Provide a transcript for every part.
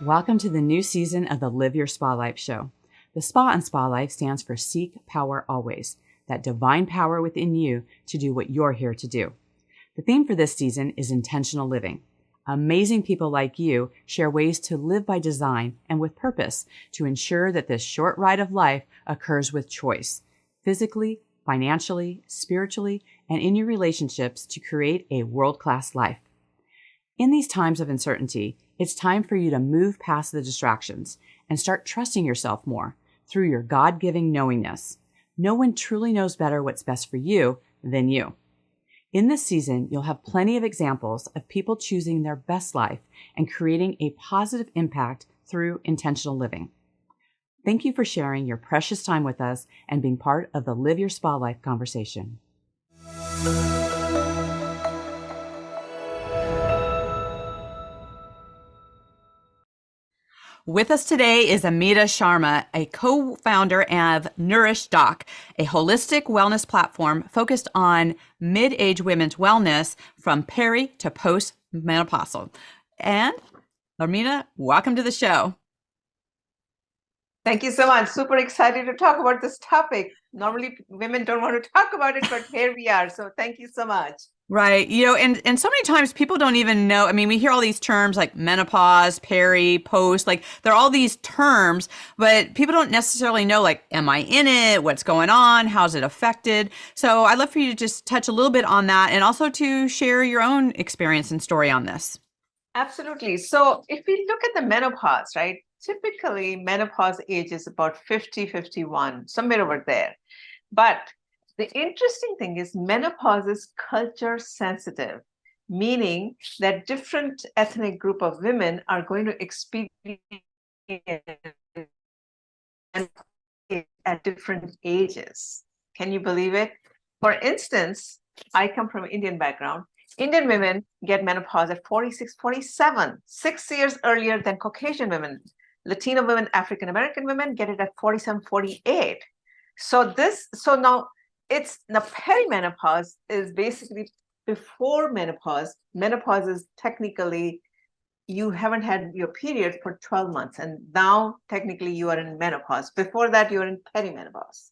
Welcome to the new season of the Live Your Spa Life show. The SPA in Spa Life stands for Seek Power Always, that divine power within you to do what you're here to do. The theme for this season is intentional living. Amazing people like you share ways to live by design and with purpose to ensure that this short ride of life occurs with choice, physically, financially, spiritually, and in your relationships to create a world-class life. In these times of uncertainty, it's time for you to move past the distractions and start trusting yourself more through your God-giving knowingness. No one truly knows better what's best for you than you. In this season, you'll have plenty of examples of people choosing their best life and creating a positive impact through intentional living. Thank you for sharing your precious time with us and being part of the Live Your Spa Life conversation. With us today is Amita Sharma, a co-founder of NourishDoc, a holistic wellness platform focused on mid-age women's wellness from peri to post-menopausal. And Amita, welcome to the show. Thank you so much. Super excited to talk about this topic. Normally, women don't want to talk about it, but here we are. So thank you so much. Right. And so many times people don't even know. I mean, we hear all these terms like menopause, peri, post, like they're all these terms, but people don't necessarily know, like, am I in it? What's going on? How's it affected? So I'd love for you to just touch a little bit on that and also to share your own experience and story on this. Absolutely. So if we look at the menopause, right, typically menopause age is about 50, 51, somewhere over there. But the interesting thing is menopause is culture sensitive, meaning that different ethnic group of women are going to experience at different ages. Can you believe it? For instance, I come from an Indian background. Indian women get menopause at 46, 47, 6 years earlier than Caucasian women. Latino women, African American women get it at 47, 48. So now perimenopause is basically before menopause. Menopause is technically you haven't had your period for 12 months, and now technically you are in menopause. Before that, you're in perimenopause.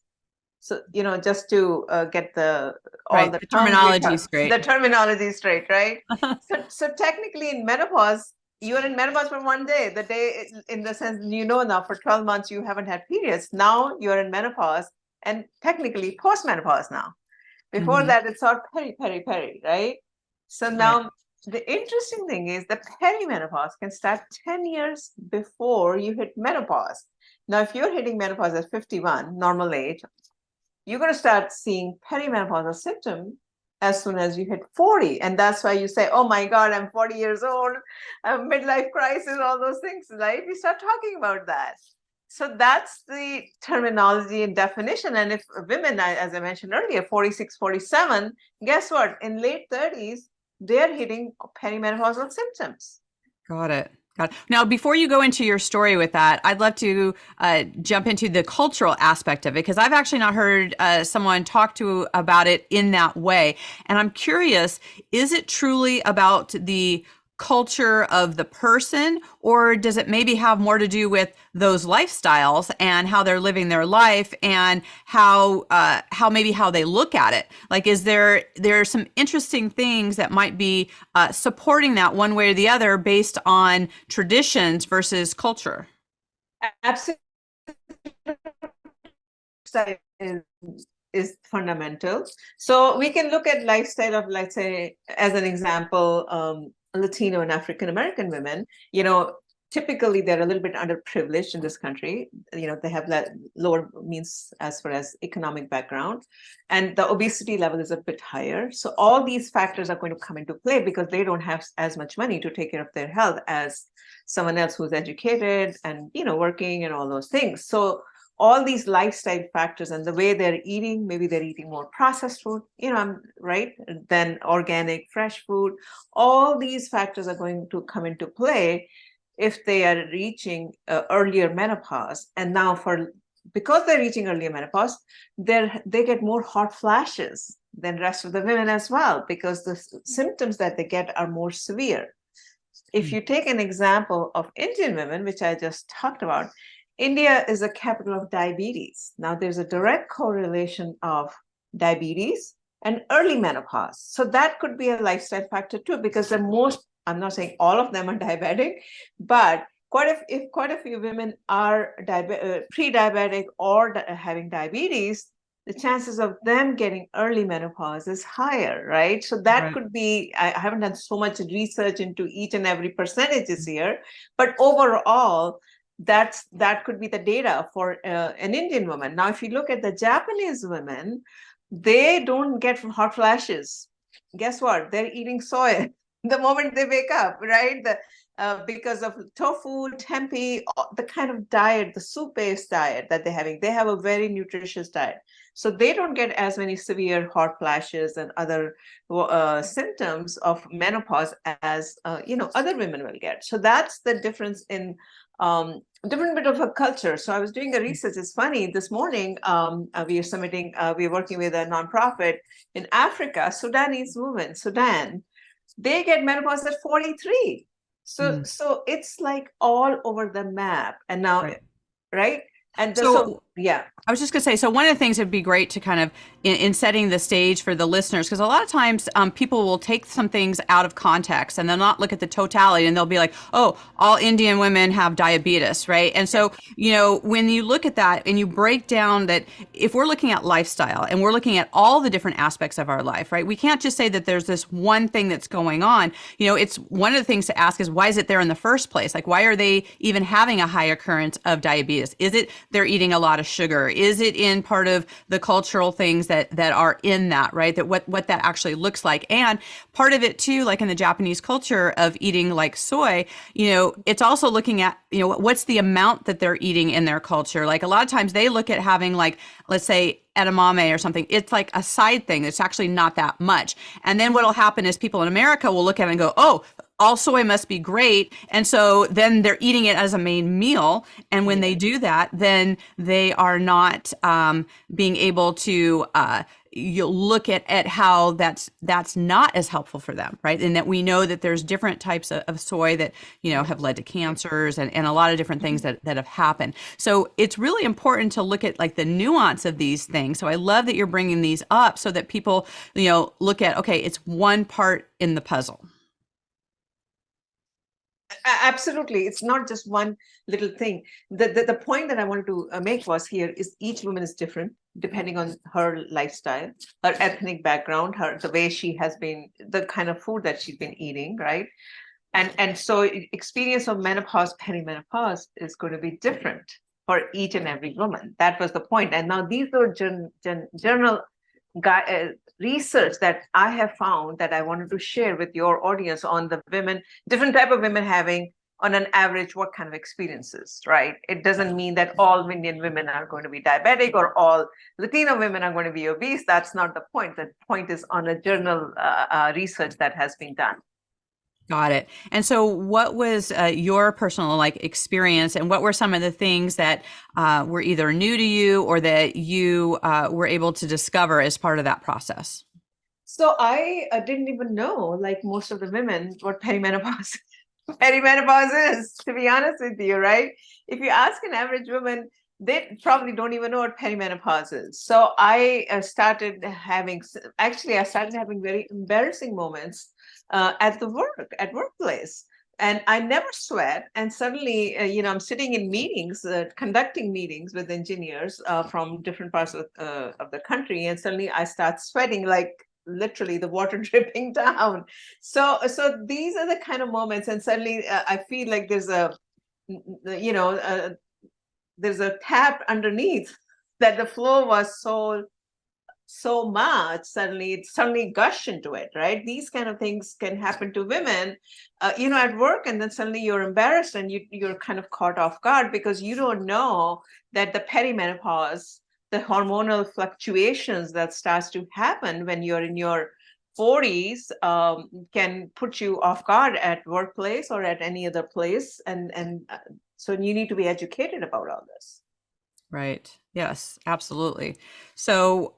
So, just to get the terminology straight. The terminology straight, right? so technically in menopause, you're in menopause for one day. The day, in the sense, now for 12 months you haven't had periods. Now you're in menopause and technically post-menopause now. Before that, it's all peri, right? So now the interesting thing is the perimenopause can start 10 years before you hit menopause. Now, if you're hitting menopause at 51, normal age, you're going to start seeing perimenopausal symptoms as soon as you hit 40. And that's why you say, oh my God, I'm 40 years old, I have midlife crisis, all those things, right? We start talking about that. So that's the terminology and definition. And if women, as I mentioned earlier, 46, 47, guess what? In late 30s, they're hitting perimenopausal symptoms. Got it. Now, before you go into your story with that, I'd love to jump into the cultural aspect of it, because I've actually not heard someone talk about it in that way. And I'm curious, is it truly about the culture of the person, or does it maybe have more to do with those lifestyles and how they're living their life and how they look at it? Like, is there some interesting things that might be supporting that one way or the other based on traditions versus culture? Absolutely. Is fundamental. So we can look at lifestyle of, let's say, as an example, Latino and African American women, typically they're a little bit underprivileged in this country. They have lower means as far as economic background, and the obesity level is a bit higher. So all these factors are going to come into play because they don't have as much money to take care of their health as someone else who's educated and, working and all those things. So all these lifestyle factors and the way they're eating, maybe they're eating more processed food, right, than organic, fresh food. All these factors are going to come into play if they are reaching earlier menopause. And now because they're reaching earlier menopause, they get more hot flashes than rest of the women as well, because the symptoms that they get are more severe. if you take an example of Indian women, which I just talked about, India is a capital of diabetes. Now, there's a direct correlation of diabetes and early menopause. So that could be a lifestyle factor too, because I'm not saying all of them are diabetic, but if quite a few women are pre-diabetic or having diabetes, the chances of them getting early menopause is higher, right? So that could be, I haven't done so much research into each and every percentages here, but overall, that could be the data for an Indian woman. Now, if you look at the Japanese women, they don't get hot flashes. Guess what? They're eating soy the moment they wake up, right? Because of tofu, tempeh, the kind of diet, the soup-based diet that they're having. They have a very nutritious diet. So they don't get as many severe hot flashes and other symptoms of menopause as other women will get. So that's the difference in different bit of a culture. So I was doing a research. It's funny. This morning we are working with a nonprofit in Africa. Sudanese women, Sudan, they get menopause at 43. So it's like all over the map. And now, right? And yeah. I was just going to say, so one of the things that would be great to kind of in setting the stage for the listeners, because a lot of times people will take some things out of context and they'll not look at the totality and they'll be like, oh, all Indian women have diabetes, right? And so, when you look at that and you break down that if we're looking at lifestyle and we're looking at all the different aspects of our life, right? We can't just say that there's this one thing that's going on. It's one of the things to ask is why is it there in the first place? Like, why are they even having a high occurrence of diabetes? Is it they're eating a lot of sugar? Is it in part of the cultural things that are in that, right? That what that actually looks like. And part of it too, like in the Japanese culture of eating like soy, it's also looking at, what's the amount that they're eating in their culture. Like a lot of times they look at having like, let's say edamame or something. It's like a side thing. It's actually not that much. And then what'll happen is people in America will look at it and go, oh, all soy must be great. And so then they're eating it as a main meal. And when they do that, then they are not being able to you'll look at how that's not as helpful for them, right? And that we know that there's different types of soy that, have led to cancers and a lot of different things that have happened. So it's really important to look at like the nuance of these things. So I love that you're bringing these up so that people, look at, okay, it's one part in the puzzle. Absolutely. It's not just one little thing. The point that I wanted to make was here is each woman is different depending on her lifestyle, her ethnic background, the way she has been, the kind of food that she's been eating, right? And so experience of menopause, perimenopause is going to be different for each and every woman. That was the point. And now these are general research that I have found that I wanted to share with your audience on the women, different type of women having on an average what kind of experiences, right? It doesn't mean that all Indian women are going to be diabetic or all Latino women are going to be obese. That's not the point. The point is on a journal research that has been done. Got it. And so what was your personal experience, and what were some of the things that were either new to you or that you were able to discover as part of that process? So I didn't even know, like most of the women, what perimenopause is, to be honest with you, right? If you ask an average woman, they probably don't even know what perimenopause is. So I started having very embarrassing moments at workplace. And I never sweat. And suddenly, I'm sitting in meetings, conducting meetings with engineers from different parts of the country. And suddenly I start sweating, like literally the water dripping down. So these are the kind of moments. And suddenly I feel like there's a tap underneath, that the flow was so much, it suddenly gushed into it, right? These kind of things can happen to women, at work, and then suddenly you're embarrassed and you're kind of caught off guard because you don't know that the perimenopause, the hormonal fluctuations that starts to happen when you're in your 40s can put you off guard at workplace or at any other place, and so you need to be educated about all this. Right. Yes, absolutely. So,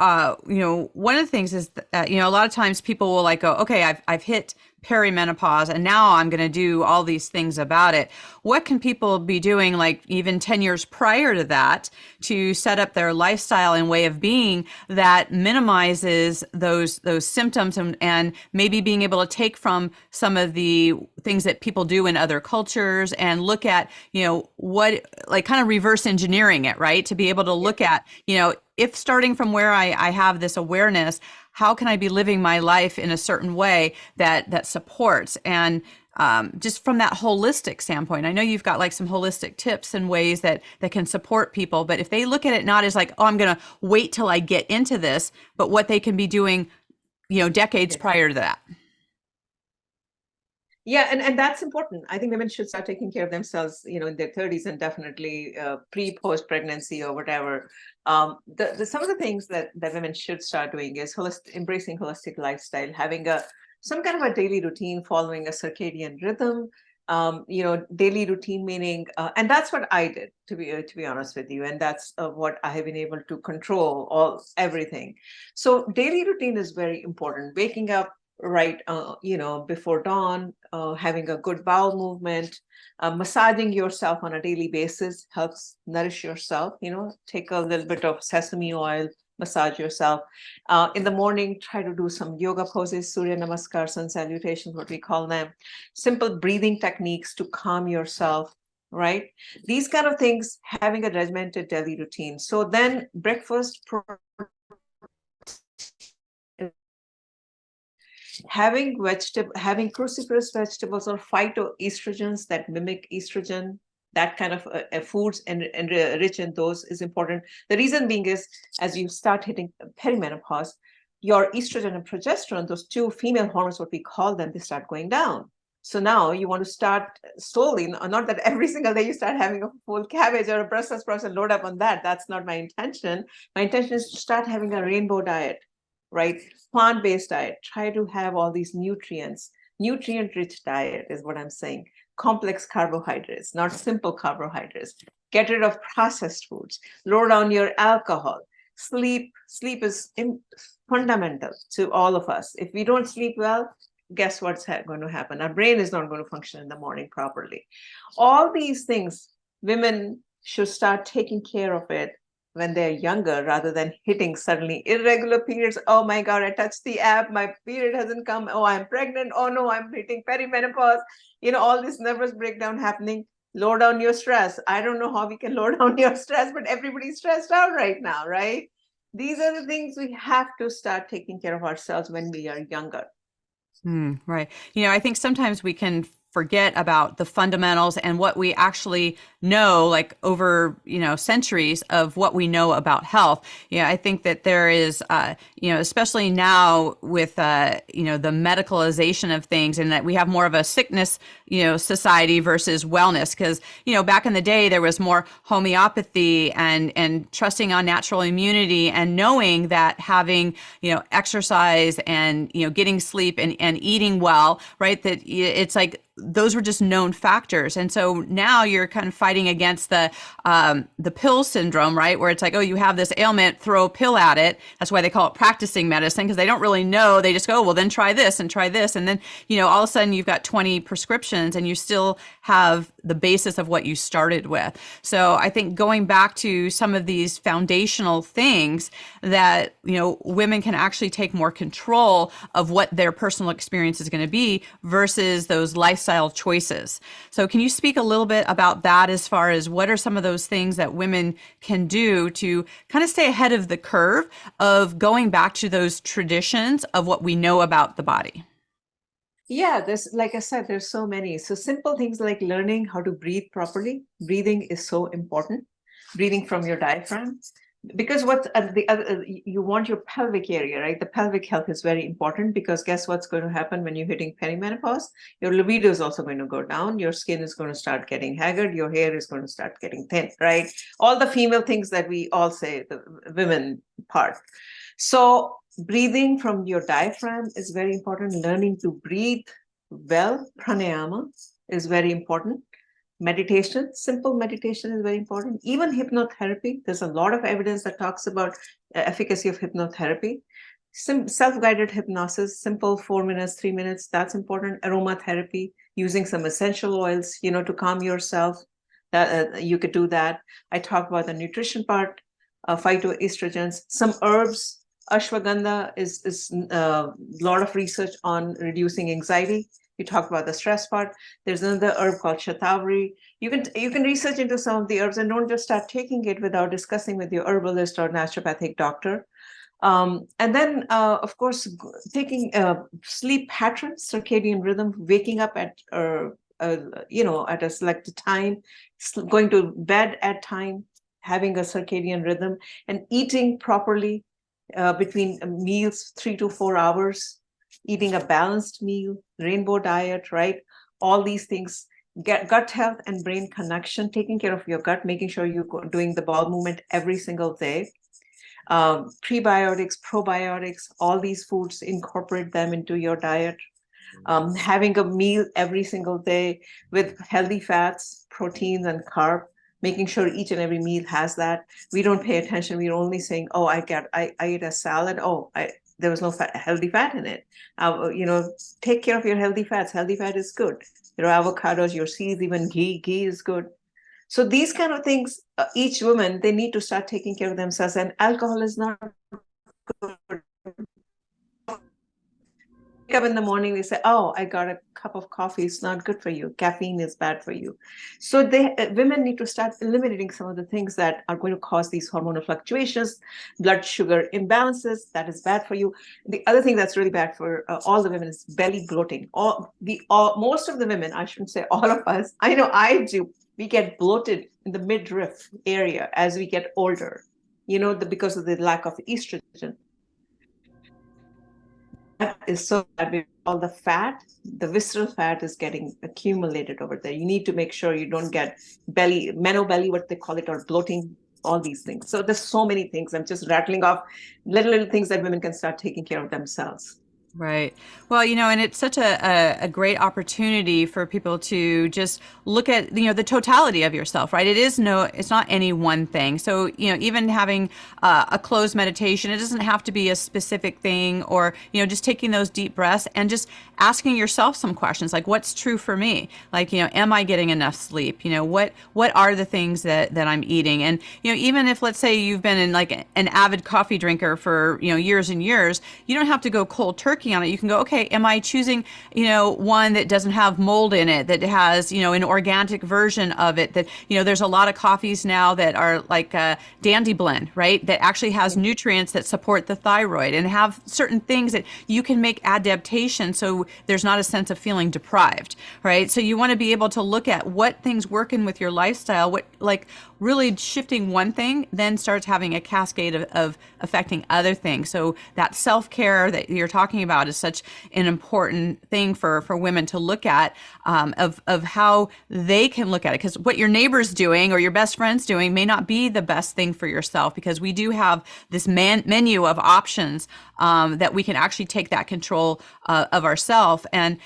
one of the things is that, a lot of times people will like go, okay, I've hit perimenopause and now I'm going to do all these things about it. What can people be doing like even 10 years prior to that to set up their lifestyle and way of being that minimizes those symptoms and maybe being able to take from some of the things that people do in other cultures and look at, what like kind of reverse engineering it, right? To be able to look at, if starting from where I have this awareness, how can I be living my life in a certain way that supports and just from that holistic standpoint. I know you've got like some holistic tips and ways that can support people, but if they look at it not as like, oh, I'm going to wait till I get into this, but what they can be doing, decades prior to that. Yeah, and that's important. I think women should start taking care of themselves, in their 30s and definitely post pregnancy or whatever. Some of the things that women should start doing is embracing holistic lifestyle, having some kind of a daily routine, following a circadian rhythm. Daily routine meaning, and that's what I did to be honest with you, and that's what I have been able to control everything. So daily routine is very important. Waking up right before dawn, having a good bowel movement, massaging yourself on a daily basis helps nourish yourself. Take a little bit of sesame oil, massage yourself. In the morning, try to do some yoga poses, Surya Namaskar, sun salutations, what we call them. Simple breathing techniques to calm yourself, right? These kind of things, having a regimented daily routine. So then breakfast, having cruciferous vegetables or phytoestrogens that mimic estrogen, that kind of foods and rich in those is important. The reason being is, as you start hitting perimenopause, your estrogen and progesterone, those two female hormones, what we call them, they start going down. So now you want to start slowly, not that every single day you start having a full cabbage or a Brussels sprouts and load up on that. That's not my intention. My intention is to start having a rainbow diet, right? Plant-based diet. Try to have all these nutrients. Nutrient-rich diet is what I'm saying. Complex carbohydrates, not simple carbohydrates. Get rid of processed foods. Lower down your alcohol. Sleep is fundamental to all of us. If we don't sleep well, guess what's going to happen? Our brain is not going to function in the morning properly. All these things, women should start taking care of it when they're younger, rather than hitting suddenly irregular periods. Oh my God, I touched the app, my period hasn't come. Oh, I'm pregnant. Oh no, I'm hitting perimenopause. All this nervous breakdown happening. Lower down your stress. I don't know how we can lower down your stress, but everybody's stressed out right now, right? These are the things we have to start taking care of ourselves when we are younger. Right. I think sometimes we can forget about the fundamentals and what we actually know, like over, centuries of what we know about health. I think that there is, especially now with, the medicalization of things, and that we have more of a sickness, society versus wellness. Because, back in the day, there was more homeopathy and trusting on natural immunity and knowing that having, exercise and, getting sleep and eating well, right? That it's like, those were just known factors. And so now you're kind of fighting against the pill syndrome, right? Where it's like, oh, you have this ailment, throw a pill at it. That's why they call it practicing medicine, because they don't really know. They just go, oh, well, then try this and try this. And then, all of a sudden you've got 20 prescriptions and you still have the basis of what you started with. So I think going back to some of these foundational things that, women can actually take more control of what their personal experience is going to be versus those lifestyle choices. So can you speak a little bit about that, as far as what are some of those things that women can do to kind of stay ahead of the curve of going back to those traditions of what we know about the body? Yeah, like I said, there's so many. So simple things like learning how to breathe properly. Breathing is so important. Breathing from your diaphragm. Because you want your pelvic area, right? The pelvic health is very important, because guess what's going to happen when you're hitting perimenopause? Your libido is also going to go down. Your skin is going to start getting haggard. Your hair is going to start getting thin, right? All the female things that we all say, the women part. So breathing from your diaphragm is very important. Learning to breathe well, pranayama, is very important. Meditation, simple meditation is very important. Even hypnotherapy, there's a lot of evidence that talks about efficacy of hypnotherapy. Self-guided hypnosis, simple 4 minutes, 3 minutes, that's important. Aromatherapy, using some essential oils, to calm yourself. You could do that. I talked about the nutrition part, phytoestrogens, some herbs. Ashwagandha is a lot of research on reducing anxiety. You talked about the stress part. There's another herb called shatavari. You can research into some of the herbs and don't just start taking it without discussing with your herbalist or naturopathic doctor. And then, of course, taking sleep patterns, circadian rhythm, waking up at a selected time, going to bed at time, having a circadian rhythm, and eating properly between meals, 3 to 4 hours, eating a balanced meal, rainbow diet, right? All these things, get gut health and brain connection, taking care of your gut, making sure you're doing the bowel movement every single day. Prebiotics, probiotics, all these foods, incorporate them into your diet. Having a meal every single day with healthy fats, proteins, and carb, making sure each and every meal has that. We don't pay attention. We're only saying, oh, I ate a salad. Oh, there was no healthy fat in it. Take care of your healthy fats. Healthy fat is good. Your avocados, your seeds, even ghee is good. So these kind of things, each woman, they need to start taking care of themselves. And alcohol is not good. Wake up in the morning, we say, oh, I got a cup of coffee. It's not good for you. Caffeine is bad for you. So women need to start eliminating some of the things that are going to cause these hormonal fluctuations, blood sugar imbalances. That is bad for you. The other thing that's really bad for all the women is belly bloating. Most of the women, I shouldn't say all of us, I know I do, we get bloated in the midriff area as we get older, because of the lack of estrogen. That is so bad. All the fat, the visceral fat is getting accumulated over there. You need to make sure you don't get menobelly, what they call it, or bloating, all these things. So there's so many things. I'm just rattling off little things that women can start taking care of themselves. Right. Well, and it's such a great opportunity for people to just look at, the totality of yourself, right? It's not any one thing. So, even having a closed meditation, it doesn't have to be a specific thing, or, just taking those deep breaths and just asking yourself some questions like, what's true for me? Like, am I getting enough sleep? What are the things that I'm eating? And, even if, let's say you've been an avid coffee drinker for, years and years, you don't have to go cold turkey on it. You can go, okay, am I choosing, one that doesn't have mold in it, that has, an organic version of it, that, there's a lot of coffees now that are like a dandy blend, right? That actually has nutrients that support the thyroid and have certain things that you can make adaptation so there's not a sense of feeling deprived, right? So you want to be able to look at what things working with your lifestyle, what really shifting one thing then starts having a cascade of affecting other things. So that self-care that you're talking about is such an important thing for women to look at, of how they can look at it. Because what your neighbor's doing or your best friend's doing may not be the best thing for yourself, because we do have this menu of options that we can actually take that control of ourselves, and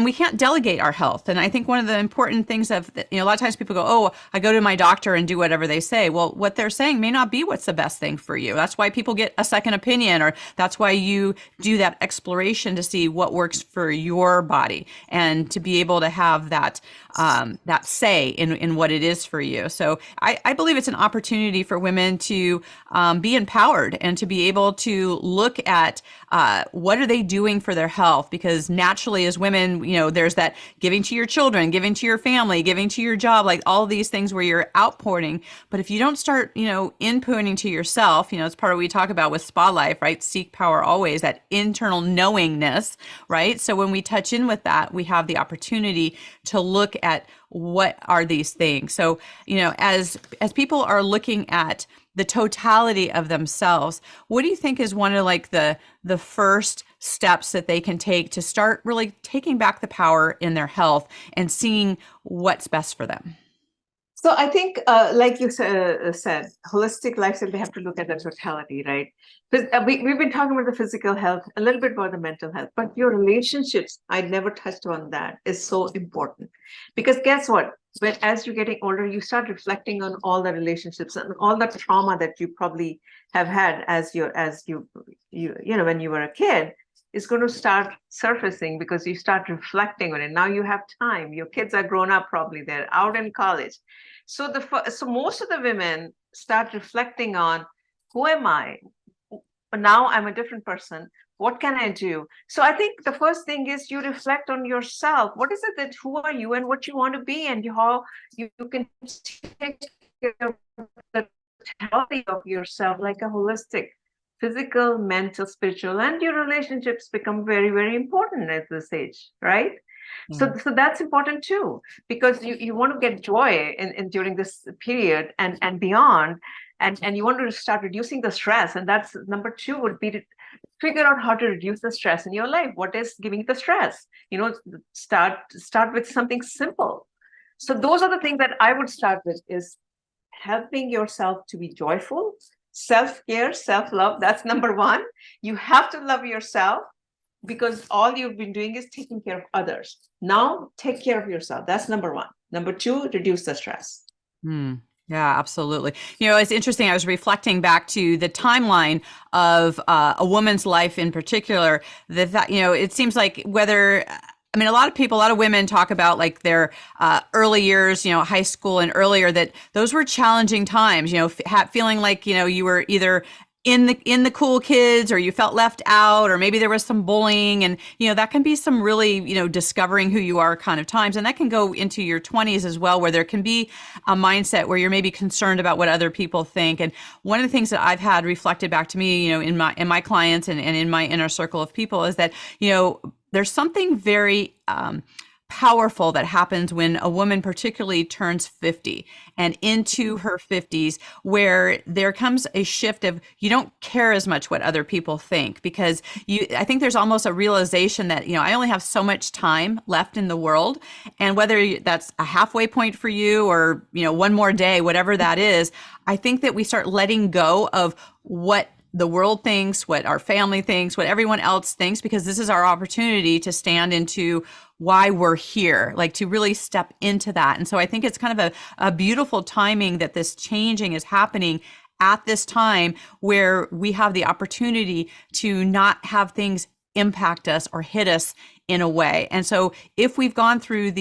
we can't delegate our health. And I think one of the important things a lot of times people go, oh, I go to my doctor and do whatever they say. Well, what they're saying may not be what's the best thing for you. That's why people get a second opinion, or that's why you do that exploration to see what works for your body, and to be able to have that say in what it is for you. So I believe it's an opportunity for women to be empowered and to be able to look at what are they doing for their health, because naturally as women, there's that giving to your children, giving to your family, giving to your job, like all these things where you're outpouring. But if you don't start, inputting to yourself, it's part of what we talk about with SPAlife, right? Seek power always, that internal knowingness, right? So when we touch in with that, we have the opportunity to look at what are these things. So, as people are looking at the totality of themselves, what do you think is one of the first steps that they can take to start really taking back the power in their health and seeing what's best for them? So I think, like you said, holistic lifestyle, they have to look at the totality, right? We've been talking about the physical health, a little bit about the mental health, but your relationships, I never touched on that, is so important. Because guess what? When as you're getting older, you start reflecting on all the relationships and all the trauma that you probably have had when you were a kid is going to start surfacing because you start reflecting on it. Now you have time. Your kids are grown up, probably they're out in college. So most of the women start reflecting on, who am I? Now I'm a different person. What can I do? So I think the first thing is you reflect on yourself. What is it that, who are you and what you want to be, and how you can take care of the totality of yourself, like a holistic physical, mental, spiritual, and your relationships become very, very important at this age, right? So that's important too, because you want to get joy in during this period and beyond, and you want to start reducing the stress. And that's number two, would be to figure out how to reduce the stress in your life. What is giving the stress? Start with something simple. So those are the things that I would start with, is helping yourself to be joyful, self-care, self-love. That's number one. You have to love yourself, because all you've been doing is taking care of others. Now take care of yourself. That's number one. Number two, reduce the stress. Yeah, absolutely. It's interesting. I was reflecting back to the timeline of a woman's life in particular, that it seems like a lot of women talk about like their early years, high school and earlier, that those were challenging times, feeling like, you were either in the cool kids, or you felt left out, or maybe there was some bullying, and that can be some really discovering who you are kind of times. And that can go into your 20s as well, where there can be a mindset where you're maybe concerned about what other people think. And one of the things that I've had reflected back to me, in my clients and in my inner circle of people, is that there's something very powerful that happens when a woman particularly turns 50 and into her 50s, where there comes a shift of, you don't care as much what other people think, because I think there's almost a realization that, I only have so much time left in the world. And whether that's a halfway point for you, or, one more day, whatever that is, I think that we start letting go of what the world thinks, what our family thinks, what everyone else thinks, because this is our opportunity to stand into why we're here, like to really step into that. And so I think it's kind of a beautiful timing that this changing is happening at this time, where we have the opportunity to not have things impact us or hit us in a way. And so if we've gone through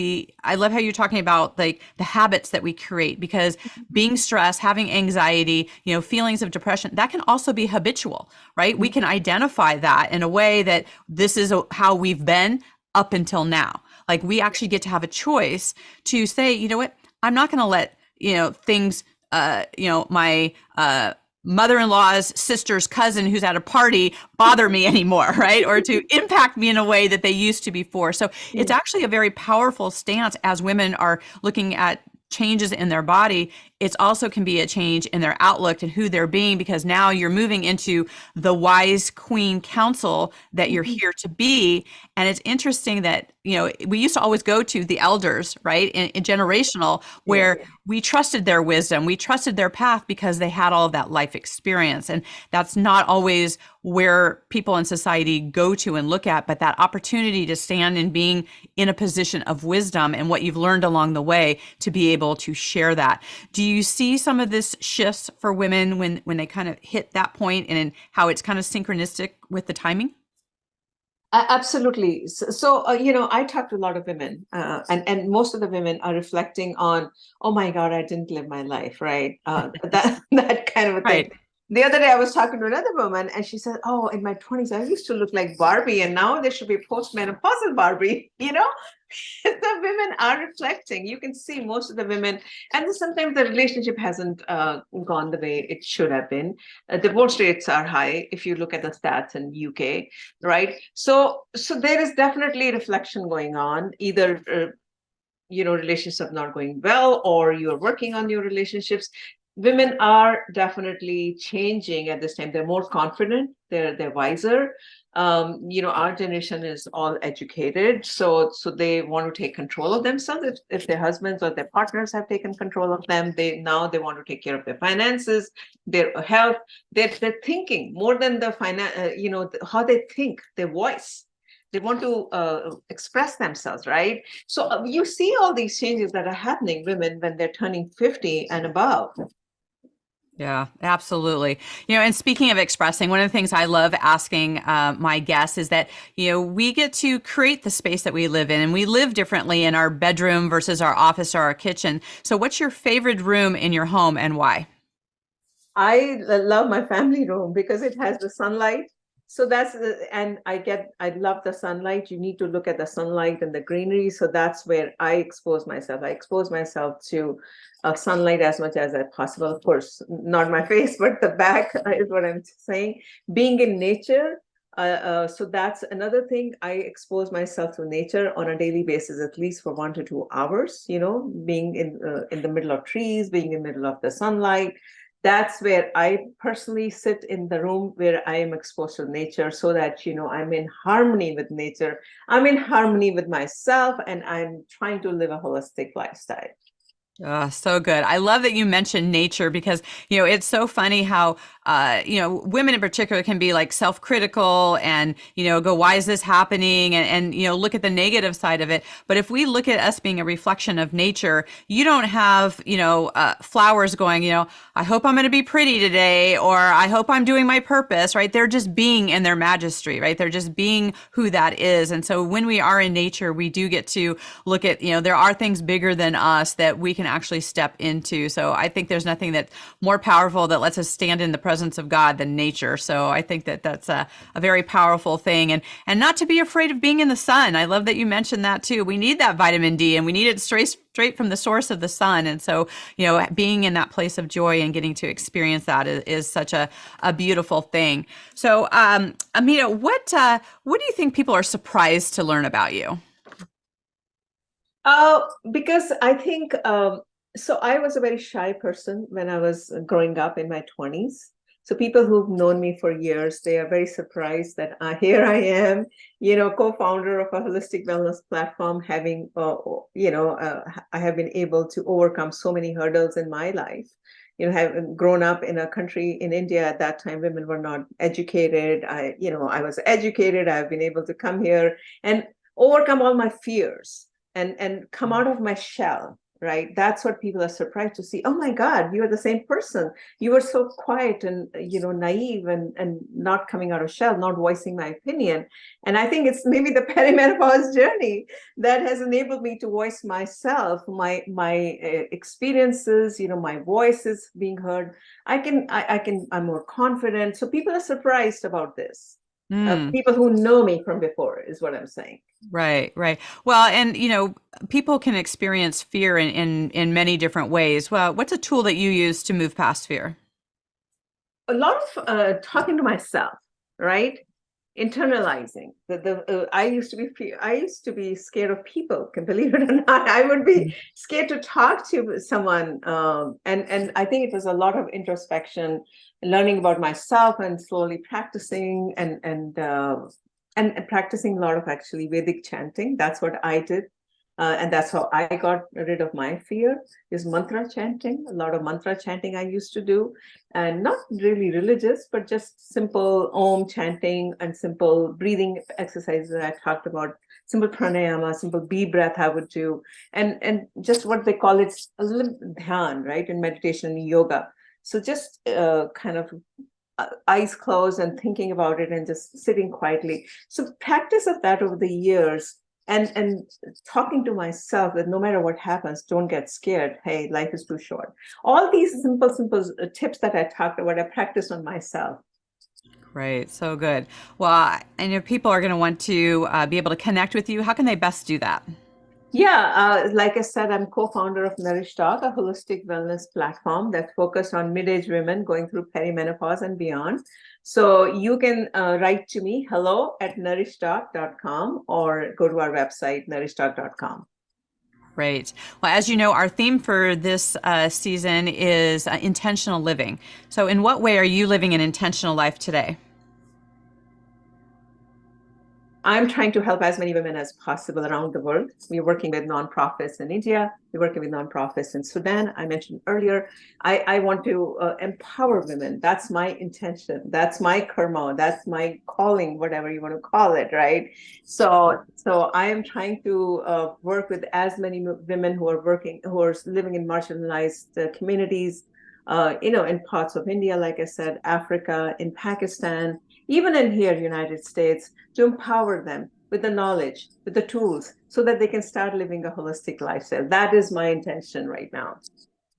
I love how you're talking about like the habits that we create, because being stressed, having anxiety, feelings of depression, that can also be habitual, right? We can identify that in a way that this is how we've been up until now. Like, we actually get to have a choice to say, you know what, I'm not going to let, things, my, mother-in-law's sister's cousin who's at a party bother me anymore, right? Or to impact me in a way that they used to before. So it's actually a very powerful stance as women are looking at changes in their body. It also can be a change in their outlook and who they're being, because now you're moving into the wise queen council that you're here to be. And it's interesting that, we used to always go to the elders, right? In generational, where we trusted their wisdom, we trusted their path, because they had all of that life experience. And that's not always where people in society go to and look at, but that opportunity to stand and being in a position of wisdom and what you've learned along the way, to be able to share that. Do you see some of this shifts for women when they kind of hit that point, and how it's kind of synchronistic with the timing? Absolutely. So, I talk to a lot of women, and most of the women are reflecting on, oh my God, I didn't live my life, right? That kind of a thing. Right. The other day I was talking to another woman, and she said, oh, in my 20s, I used to look like Barbie, and now there should be post-menopausal Barbie, The women are reflecting. You can see most of the women, and then sometimes the relationship hasn't gone the way it should have been. Divorce rates are high if you look at the stats in UK, right? So there is definitely reflection going on. Either relationships are not going well, or you're working on your relationships. Women are definitely changing at this time. They're more confident. They're wiser. Our generation is all educated, so they want to take control of themselves. If their husbands or their partners have taken control of them, they want to take care of their finances, their health. They're thinking more than the how they think, their voice. They want to express themselves, right? So you see all these changes that are happening, women, when they're turning 50 and above. Yeah, absolutely. And speaking of expressing, one of the things I love asking my guests is that, we get to create the space that we live in, and we live differently in our bedroom versus our office or our kitchen. So what's your favorite room in your home and why? I love my family room because it has the sunlight. So and I love the sunlight. You need to look at the sunlight and the greenery. So that's where I expose myself. I expose myself to sunlight as much as possible. Of course, not my face, but the back is what I'm saying. Being in nature. So that's another thing. I expose myself to nature on a daily basis, at least for 1 to 2 hours, being in the middle of trees, being in the middle of the sunlight. That's where I personally sit in the room where I am exposed to nature, so that, I'm in harmony with nature. I'm in harmony with myself, and I'm trying to live a holistic lifestyle. So good. I love that you mentioned nature because, it's so funny how, women in particular can be like self-critical and, go, why is this happening? And, look at the negative side of it. But if we look at us being a reflection of nature, you don't have, flowers going, I hope I'm going to be pretty today, or I hope I'm doing my purpose, right? They're just being in their majesty, right? They're just being who that is. And so when we are in nature, we do get to look at, there are things bigger than us that we can actually step into. So I think there's nothing that's more powerful that lets us stand in the presence of God than nature. So I think that that's a very powerful thing, and not to be afraid of being in the sun. I love that you mentioned that too. We need that vitamin D, and we need it straight from the source of the sun. And so, being in that place of joy and getting to experience that is such a beautiful thing. So, Amita, what do you think people are surprised to learn about you? Because I think, so I was a very shy person when I was growing up in my 20s. So people who've known me for years, they are very surprised that here I am, co-founder of a holistic wellness platform, having, I have been able to overcome so many hurdles in my life. Have grown up in a country in India at that time, women were not educated. I was educated. I've been able to come here and overcome all my fears and come out of my shell, right? That's what people are surprised to see. Oh my God, you are the same person. You were so quiet and, naive and not coming out of shell, not voicing my opinion. And I think it's maybe the perimenopause journey that has enabled me to voice myself, my experiences, my voice is being heard. I'm more confident. So people are surprised about this. People who know me from before is what I'm saying. Right. Well, and people can experience fear in many different ways. Well, what's a tool that you use to move past fear? A lot of talking to myself, right? Internalizing. I used to be scared of people. Can believe it or not, I would be scared to talk to someone. And I think it was a lot of introspection, learning about myself, and slowly practicing and practicing a lot of actually Vedic chanting. That's what I did. And that's how I got rid of my fear, is mantra chanting. A lot of mantra chanting I used to do, and not really religious, but just simple Om chanting and simple breathing exercises that I talked about, simple pranayama, simple deep breath I would do, and just what they call it, a little dhyan, right, in meditation and yoga. So just kind of eyes closed and thinking about it and just sitting quietly. So practice of that over the years. And talking to myself that no matter what happens, don't get scared. Hey, life is too short. All these simple tips that I talked about, I practiced on myself. Right. So good. Well, I know people are going to want to be able to connect with you. How can they best do that? Yeah, like I said, I'm co-founder of NourishDoc, a holistic wellness platform that's focused on mid-age women going through perimenopause and beyond. So you can write to me, hello@nourishdoc.com, or go to our website, nourishdoc.com. Great. Well, as you know, our theme for this season is intentional living. So in what way are you living an intentional life today? I'm trying to help as many women as possible around the world. We're working with nonprofits in India. We're working with nonprofits in Sudan. I mentioned earlier, I want to empower women. That's my intention. That's my karma. That's my calling, whatever you want to call it, right? So I am trying to work with as many women who are living in marginalized communities, in parts of India, like I said, Africa, in Pakistan, even in here, United States, to empower them with the knowledge, with the tools, so that they can start living a holistic lifestyle. That is my intention right now.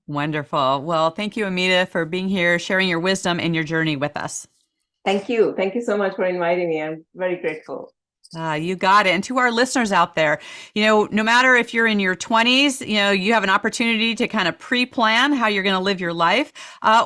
Wonderful. Well, thank you, Amita, for being here, sharing your wisdom and your journey with us. Thank you. Thank you so much for inviting me. I'm very grateful. You got it. And to our listeners out there, no matter if you're in your 20s, you have an opportunity to kind of pre-plan how you're going to live your life.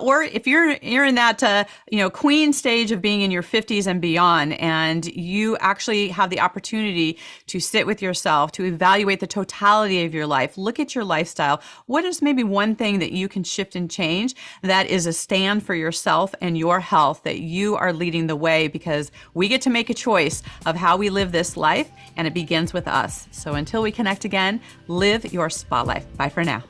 Or if you're in that, queen stage of being in your 50s and beyond, and you actually have the opportunity to sit with yourself, to evaluate the totality of your life, look at your lifestyle. What is maybe one thing that you can shift and change that is a stand for yourself and your health, that you are leading the way, because we get to make a choice of how we live this life, and it begins with us. So until we connect again, live your spa life. Bye for now.